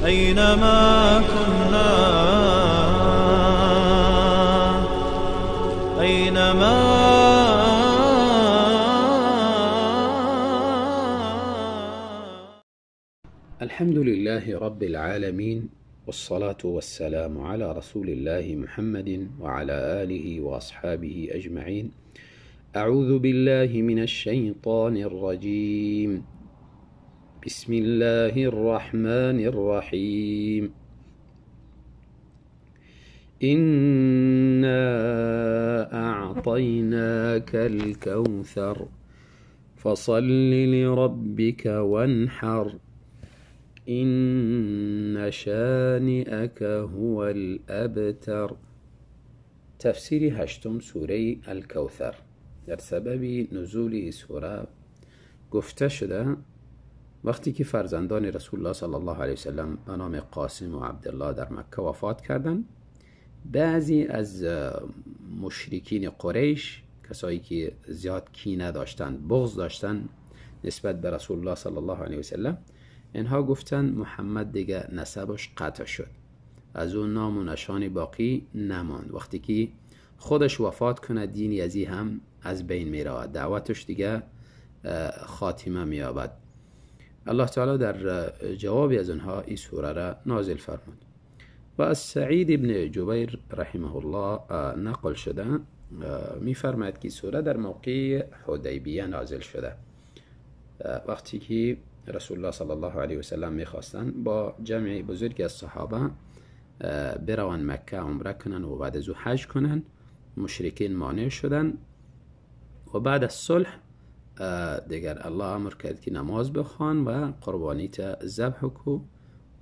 أينما كنا أينما الحمد لله رب العالمين، والصلاة والسلام على رسول الله محمد وعلى آله وأصحابه أجمعين. أعوذ بالله من الشيطان الرجيم. بسم الله الرحمن الرحيم. إنا أعطيناك الكوثر فصل لربك وانحر إن شانئك هو الأبتر. تفسیر هشتم سوره الکوثر. در سبب نزول این سوره گفته شده وقتی که فرزندان رسول الله صلی الله علیه وسلم به نام قاسم و عبدالله در مکه وفات کردند، بعضی از مشرکین قریش، کسایی که زیاد کینه داشتند، بغض داشتند نسبت به رسول الله صلی الله علیه وسلم، اینها گفتن محمد دیگه نسبش قطع شد، از اون نام و نشانی باقی نماند. وقتی که خودش وفات کنه دین یزی هم از بین می رود، دعوتش دیگه خاتمه می یابد. الله تعالی در جواب از اونها این سوره را نازل فرمود. و از سعید ابن جبیر رحمه الله نقل شده می فرماید که سوره در موقع حدیبیه نازل شده، وقتی که رسول الله صلی الله علیه و سلم میخواستن با جمع بزرگی از صحابه بروان مکه عمره کنن و بعد از او حج کنن. مشرکین مانع شدن و بعد از صلح دیگر الله امر کرد که نماز بخوان و قربانیت ذبح کو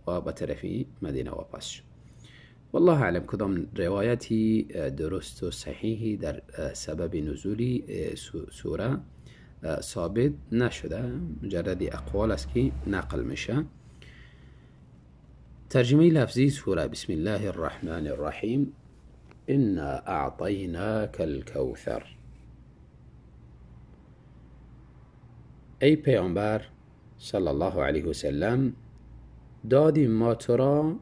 و به طرفی مدینه واپس شد. والله اعلم کدام روایتی درست و صحیحی در سبب نزولی سوره ثابت نشده، مجرد اقوال است که نقل میشه. ترجمه لفظی سوره: بسم الله الرحمن الرحیم. انا اعطیناک الکوثر. ای پیامبر صلی الله علیه و سلم، دادیم ما تو را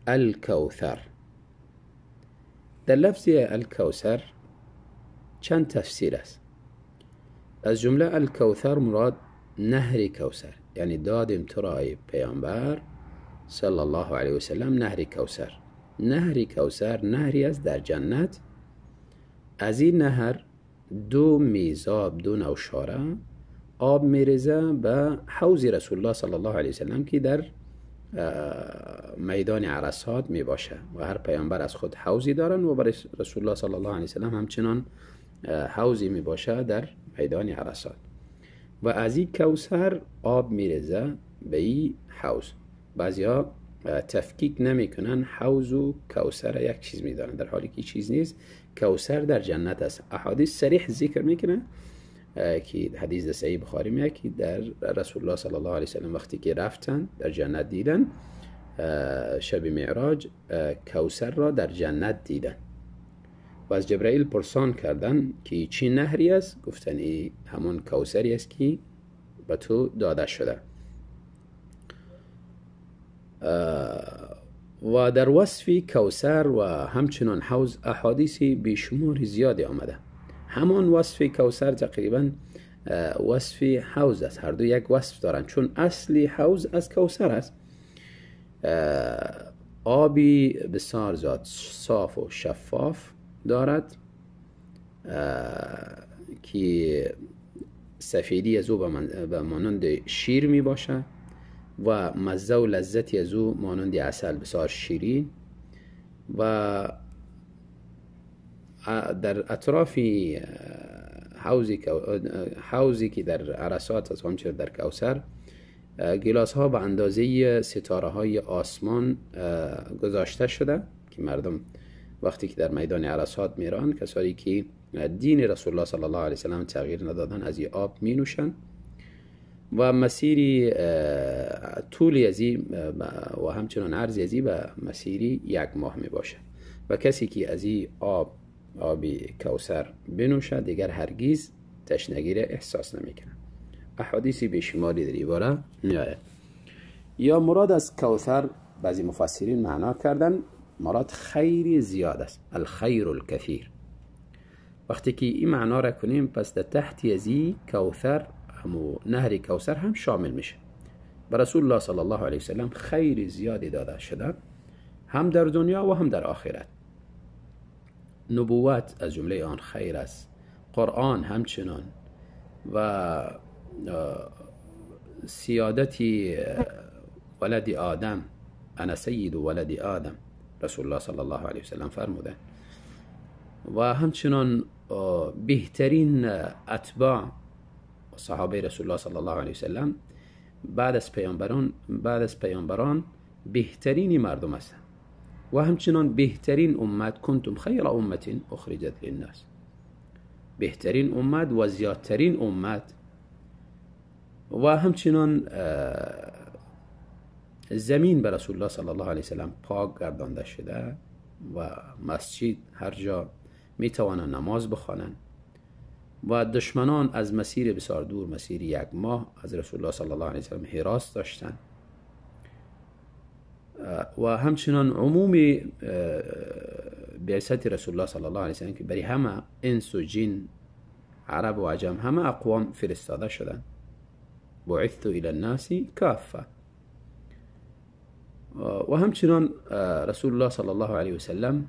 الکوثر. در لفظ الکوثر چند تفسیر است. از جمله الکوثر مراد نهر کوثر، یعنی دادیم تو را ای پیامبر صلی الله علیه و سلم نهر کوثر. نهر کوثر نهری است در جنت. از این نهر دو میزاب، دو نوشاره آب میریزه به حوض رسول الله صلی الله علیه و سلم که در میدان عرصات می باشه و هر پیامبر از خود حوضی دارن و برای رسول الله صلی الله علیه و سلم همچنان حوضی می باشه در میدان عرصات. و از این کوثر آب میریزه به این حوض. بعضیا تفکیک نمی کنن حوض و کوثر یک چیز می دارن، در حالی که چیز نیست. کوثر در جنت است. احادیث صریح ذکر میکنه که حدیث صحیح بخاری میگه که در رسول الله صلی الله علیه و سلم وقتی که رفتن در جنت دیدن، شب معراج کوثر را در جنت دیدن و از جبرائیل پرسان کردن که چی نهری است؟ گفتن ای همون کوثری است که به تو داده شده. و در وصف کوثر و همچنان حوض احادیث بیشمار زیادی آمده. همون وصف کوثر تقریبا وصف حوض است، هر دو یک وصف دارند، چون اصلی حوض از کوثر است. آبی بسیار زیاد صاف و شفاف دارد که سفیدی از او به مانند شیر می باشه و مزه و لذتی از او مانند عسل بسیار شیرین. و در اطراف حوضی که در عرصات از همچنین در کوثر گلاس ها به اندازه ستاره های آسمان گذاشته شده که مردم وقتی که در میدان عرصات میرن، کسایی که دین رسول الله صلی الله علیه وسلم تغییر ندادن از این آب می نوشن و مسیری طولی ازی و همچنان عرضی ازی به مسیری 1 ماه می باشه و کسی که از این آبی کوثر بنوشه دیگر هرگز تشنگی را احساس نمیکنه. احادیثی بیشماری در این باره میآید. یا مراد از کوثر بعضی مفسرین معنا کردن مراد خیر زیاد است، الخیر الکثیر. وقتی که این معنا را کنیم پس در تحت ازی کوثر همو نهر کوثر هم شامل میشه. به رسول الله صلی الله علیه وسلم خیر زیادی داده شده، هم در دنیا و هم در آخرت. نبوت از جمله آن خیر است، قرآن همچنان، و سیادتی ولد آدم، انا سید ولد آدم، رسول الله صلی الله علیه وسلم فرموده. و همچنان بهترین اتباع صحابه رسول الله صلی الله علیه وسلم بعد از پیامبران بهترین مردم هستند. و همچنان بهترین امت، کنتم خیر امت اخرجت للناس، بهترین امت و زیادترین امت. و همچنان زمین به رسول الله صلی الله علیه وسلم پاک گردانده شده و مسجد هر جا می توانند نماز بخوانند. و دشمنان از مسیر بسیار دور، مسیر 1 ماه، از رسول الله صلی الله علیه وسلم حراس داشتند. و همچنان عموم بعثت رسول الله صلی الله علیه وسلم که برای همه انس و جن، عرب و عجم، همه اقوام فرستاده شدند. بعثت الى الناس کافه. و همچنان رسول الله صلی الله علیه وسلم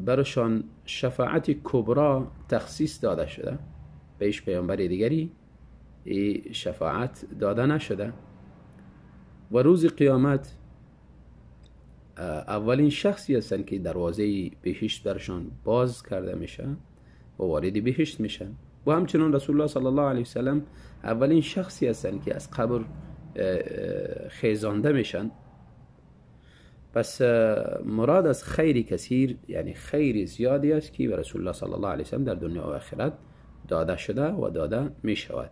برشان شفاعت کبرا تخصیص داده شده، به هیچ پیامبر دیگری شفاعت داده نشده. و روز قیامت اولین شخصی هستند که دروازه بهشت برشان باز کرده میشه و وارد بهشت میشن. و همچنان رسول الله صلی الله علیه وسلم اولین شخصی هستند که از قبر خیزانده میشن. پس مراد از خیر کثیر یعنی خیر زیادی است که به رسول الله صلی الله علیه وسلم در دنیا و آخرت داده شده و داده می شود.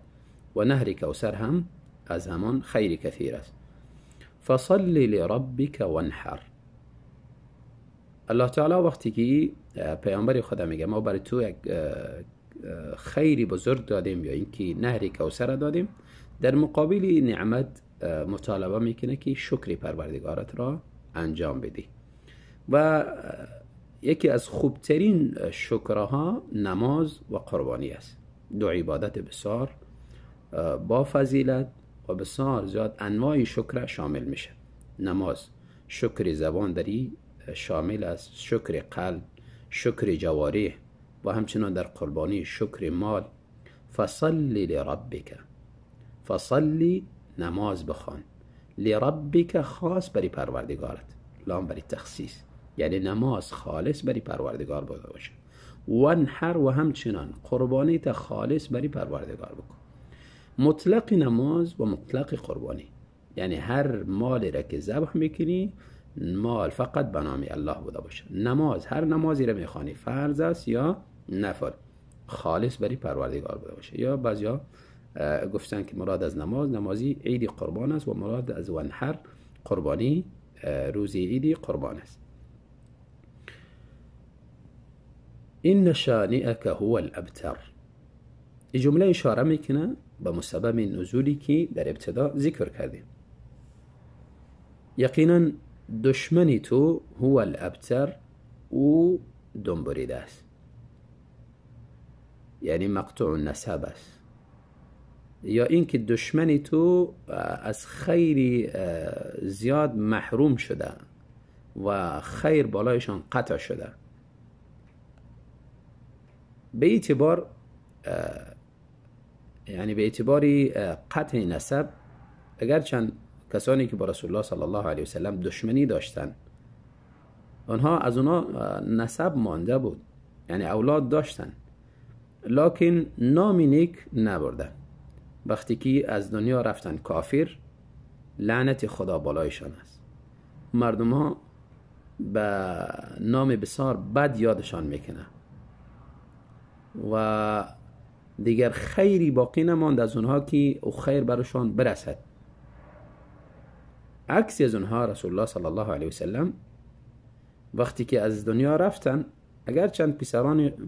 و نهر کوثر هم از همان خیر کثیر است. فصل لربک وانحر. الله تعالی وقتی که پیامبر خدا میگه ما برای تو یک خیری بزرگ دادیم یا اینکه نهر کوثر دادیم، در مقابل نعمت مطالبه میکنه که شکر پروردگارت را انجام بدی. و یکی از خوبترین شکرها نماز و قربانی است. دو عبادت بسیار با فضیلت و بسیار زیاد انواع شکر شامل میشه. نماز شکر زبان داری شامل است، شکر قلب، شکر جوارح، و همچنان در قربانی شکر مال. فصلی لربک، فصلی نماز بخوان، لربک خاص برای پروردگارت، لام برای تخصیص، یعنی نماز خالص برای پروردگار باشه. وانحر، و همچنان قربانیت خالص برای پروردگار بکن. مطلق نماز و مطلق قربانی، یعنی هر مالی را که ذبح میکنی مال فقط به نام الله بوده باشه. نماز هر نمازی را میخوانی، فرض است یا نفل، خالص برای پروردگار بوده باشه. یا بعضیا گفتن که مراد از نمازی عید قربان است و مراد از وانحر قربانی روزی عید قربان است. این شانئک هو الابتر. این جمله اشاره میکنه به مسبب نزولی که در ابتدا ذکر کردیم. یقینا دشمنی تو هو الابتر، او دنبریده است، یعنی مقطوع النسب است. یا اینکه دشمنی تو از خیری زیاد محروم شده و خیر بالایشان قطع شده. به اعتبار یعنی به اعتباری قطع نسب، اگرچند کسانی که با رسول الله صلی الله علیه وسلم دشمنی داشتن آنها از اونها نسب مانده بود، یعنی اولاد داشتن، لکن نامی نیک نبردن. وقتی که از دنیا رفتن کافر، لعنت خدا بالایشان است. مردم ها به نام بسیار بد یادشان میکنه و دیگر خیری باقی نماند از اونها که او خیر برشان برسد. عکس از اونها رسول الله صلی الله علیه وسلم وقتی که از دنیا رفتن، اگرچند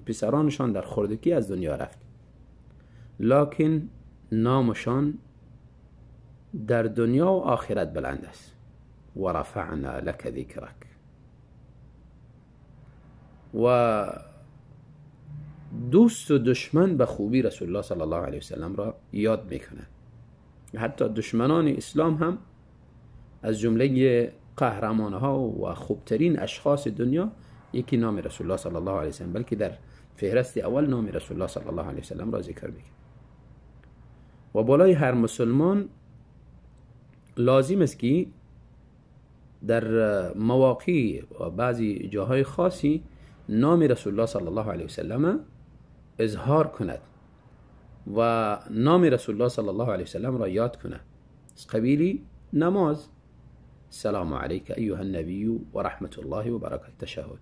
پسرانشان در خردگی از دنیا رفت، لکن نامشان در دنیا و آخرت بلند است. و رفعنا لك ذکرک. و دوست و دشمن به خوبی رسول الله صلی الله علیه وسلم را یاد میکنند. حتی دشمنان اسلام هم از جمله قهرمانها و خوبترین اشخاص دنیا یکی نام رسول الله صلی الله علیه وسلم، بلکه در فهرست اول نام رسول الله صلی الله علیه وسلم را ذکر میکنه. و بالای هر مسلمان لازم است که در مواقع و بعضی جاهای خاصی نام رسول الله صلی الله علیه وسلم اظهار کند و نام رسول الله صلی الله علیه وسلم را یاد کند. از قبیل نماز، السلام علیک ایها النبی و رحمت الله و برکاته، تشهد.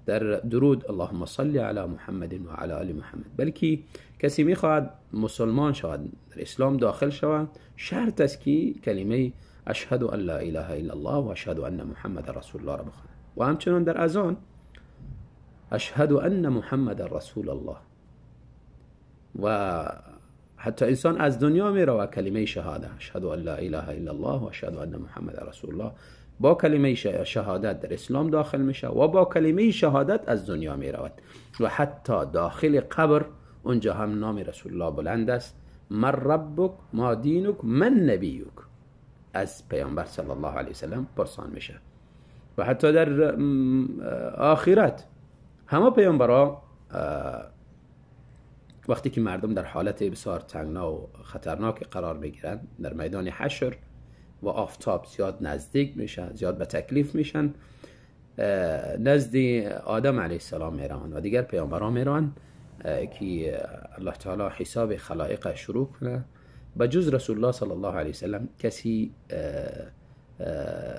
در درود اللهم صل علی محمد و علی آل محمد. بلکه کسی میخواهد مسلمان شود، در اسلام داخل شود، شرط است که کلمه اشهد ان لا اله الا الله و اشهد ان محمد رسول الله را بخواند. و همچنان در اذان اشهد ان محمد رسول الله. و حتی انسان از دنیا میره و کلمه شهاده اشهد ان لا اله الا الله و اشهد ان محمد رسول الله با کلمه شهادت در اسلام داخل میشه و با کلمه شهادت از دنیا میرود. و حتی داخل قبر اونجا هم نام رسول الله بلند است. من ربک ما دینک من نبیک، از پیامبر صلی الله علیه وسلم پرسان میشه. و حتی در آخرت همه پیامبرها وقتی که مردم در حالت بسیار تنگنا و خطرناک قرار میگیرند در میدان حشر و آفتاب زیاد نزدیک میشن، زیاد به تکلیف میشن، نزد آدم علیه السلام میروند و دیگر پیامبران میروند که الله تعالی حساب خلائق شروع کنه. به جز رسول الله صلی الله علیه وسلم کسی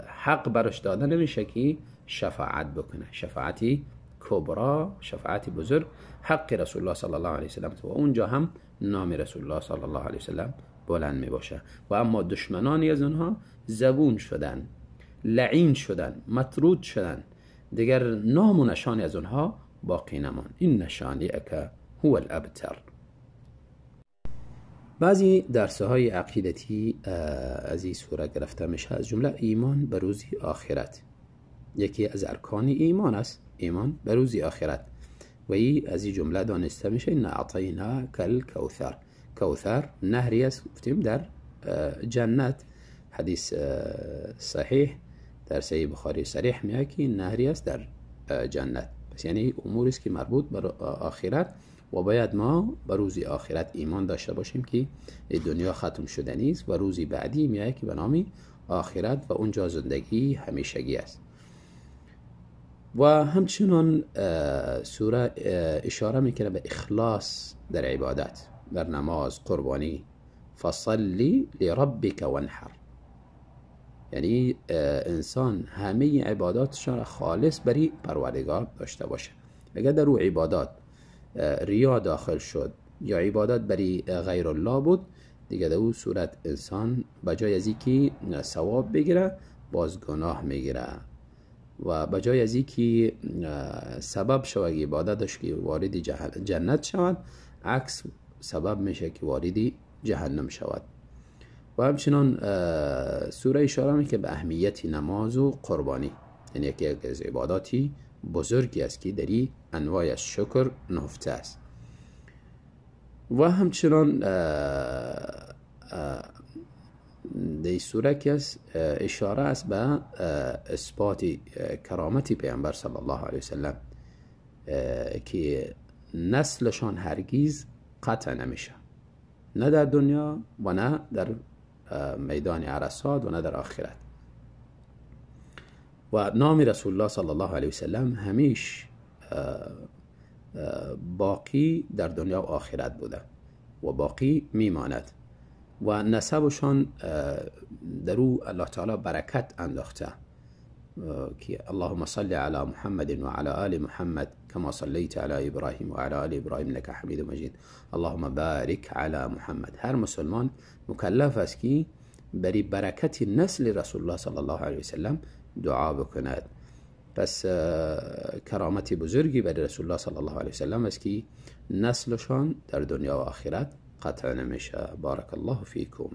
حق برش داده نمیشه که شفاعت بکنه. شفاعتی کبرا، شفاعتی بزرگ، حق رسول الله صلی الله علیه وسلم و اونجا هم نام رسول الله صلی الله علیه وسلم بلند می باشه. و اما دشمنانی از اونها زبون شدن، لعین شدن، مطرود شدن، دیگر نام و نشانی از اونها باقی نمان. این شانئک هو الابتر. بعضی درسهای عقیدتی از این سوره گرفته میشه، از جمله ایمان به روز آخرت. یکی از ارکان ایمان است ایمان به روز آخرت و ای از این جمله دانسته میشه ان اعطیناک الکوثر. کوثر نهری است گفتیم در جنت. حدیث صحیح در صحیح بخاری صریح میگه که نهری است در جنت. پس یعنی اموری است که مربوط به آخرت و باید ما به روز آخرت ایمان داشته باشیم که دنیا ختم شدنی است و روزی بعدی میگه که به نام آخرت و اونجا زندگی همیشگی است. و همچنان سوره اشاره میکنه به اخلاص در عبادت، در نماز، قربانی. فصلی لربک وانحر، یعنی انسان همه عباداتشان را خالص برای پروردگار داشته باشه. اگر در او عبادات ریا داخل شد یا عبادت برای غیر الله بود، دیگه در او صورت انسان بجای از اینکه ثواب بگیره باز گناه میگیره و بجای از اینکه سبب شود عبادتش که وارد جنت شود، عکس سبب میشه که وارد جهنم شود. و همچنان سوره اشاره میکنه به اهمیت نماز و قربانی، یعنی یکی از عباداتی بزرگی است که در انواع از شکر نهفته است. و همچنان در سوره که اشاره است به اثبات کرامت پیامبر صلی الله علیه وسلم که نسلشان هرگیز قطع نمیشه، نه در دنیا و نه در میدان عرصات و نه در آخرت. و نام رسول الله صلی الله علیه وسلم همیش باقی در دنیا و آخرت بوده و باقی میماند و نسبشان در او الله تعالی برکت انداخته که اللهم صل علی محمد و علی آل محمد كما صليت على ابراهیم و علی آل ابراهیم انك حمید مجید. اللهم بارک علی محمد. هر مسلمان مکلف است که برای برکت نسل رسول الله صلی الله علیه وسلم دعا بکند. پس کرامت بزرگی برای رسول الله صلی الله علیه وسلم است که نسلشان در دنیا و آخرت قطع نمیشه. بارک الله فیکم.